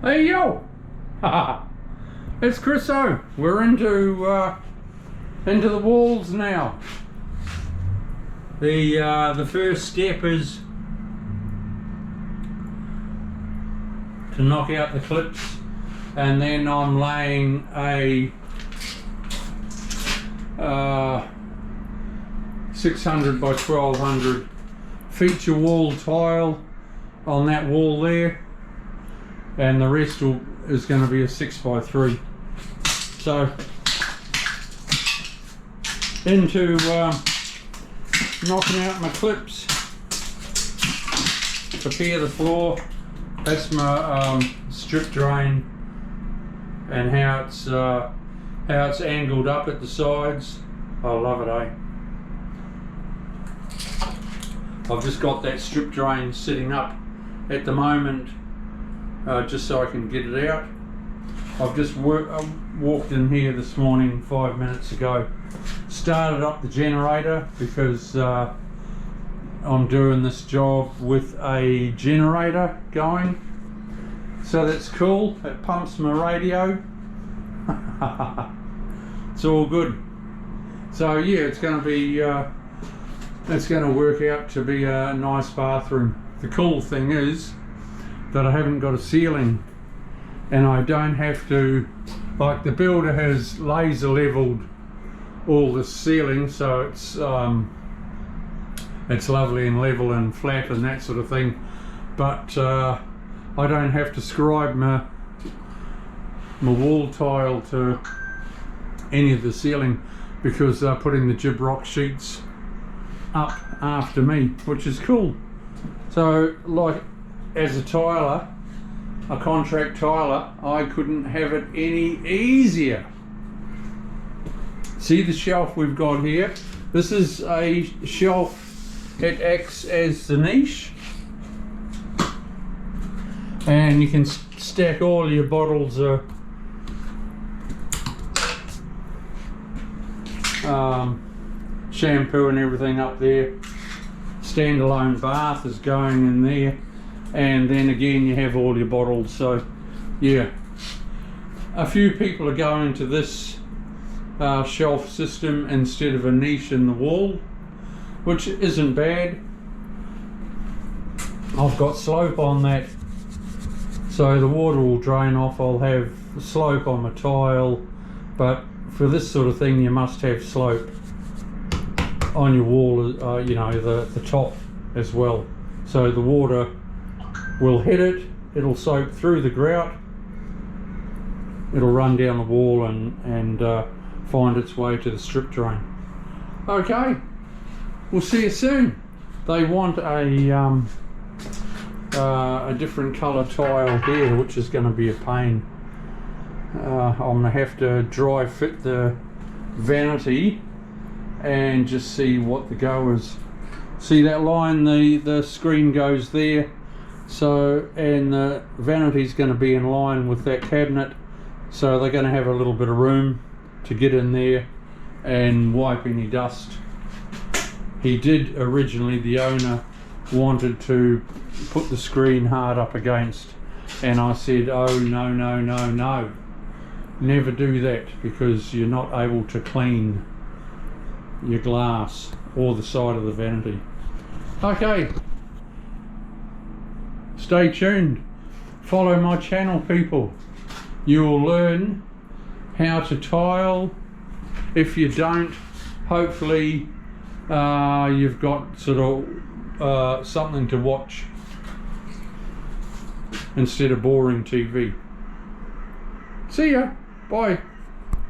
Hey yo! It's Chriso. We're into the walls now. The first step is to knock out the clips, and then I'm laying a 600 by 1200 feature wall tile on that wall there, and the rest is going to be a 6 by 3. So into knocking out my clips, prepare the floor. That's my strip drain, and how it's angled up at the sides. I love it, eh? I've just got that strip drain sitting up at the moment, just so I can get it out. I've just walked in here this morning 5 minutes ago, started up the generator because I'm doing this job with a generator going, so that's cool. It pumps my radio. It's all good. So yeah, it's going to be it's going to work out to be a nice bathroom. The cool thing is that I haven't got a ceiling, and I don't have to, like, the builder has laser leveled all the ceiling, so it's lovely and level and flat and that sort of thing, but I don't have to scribe my wall tile to any of the ceiling, because they're putting the gyprock sheets up after me, which is cool. So, like, as a tiler, a contract tiler, I couldn't have it any easier. See the shelf we've got here? This is a shelf. It acts as the niche, and you can stack all your bottles of shampoo and everything up there. Standalone bath is going in there, and then again you have all your bottles. So yeah, a few people are going to this shelf system instead of a niche in the wall, which isn't bad. I've got slope on that, so the water will drain off. I'll have slope on my tile, but for this sort of thing you must have slope on your wall, you know, the top as well, so the water will hit it, it'll soak through the grout, it'll run down the wall and find its way to the strip drain. Okay, we'll see you soon. They want a different colour tile here, which is going to be a pain. I'm going to have to dry fit the vanity and just see what the go is. See that line, the screen goes there, so, and the vanity's going to be in line with that cabinet, so they're going to have a little bit of room to get in there and wipe any dust. He did originally, the owner wanted to put the screen hard up against, and I said, oh no, no, no, no, never do that, because you're not able to clean your glass or the side of the vanity. Okay, stay tuned, follow my channel, people. You will learn how to tile. If you don't, hopefully you've got sort of something to watch instead of boring TV. See ya, bye.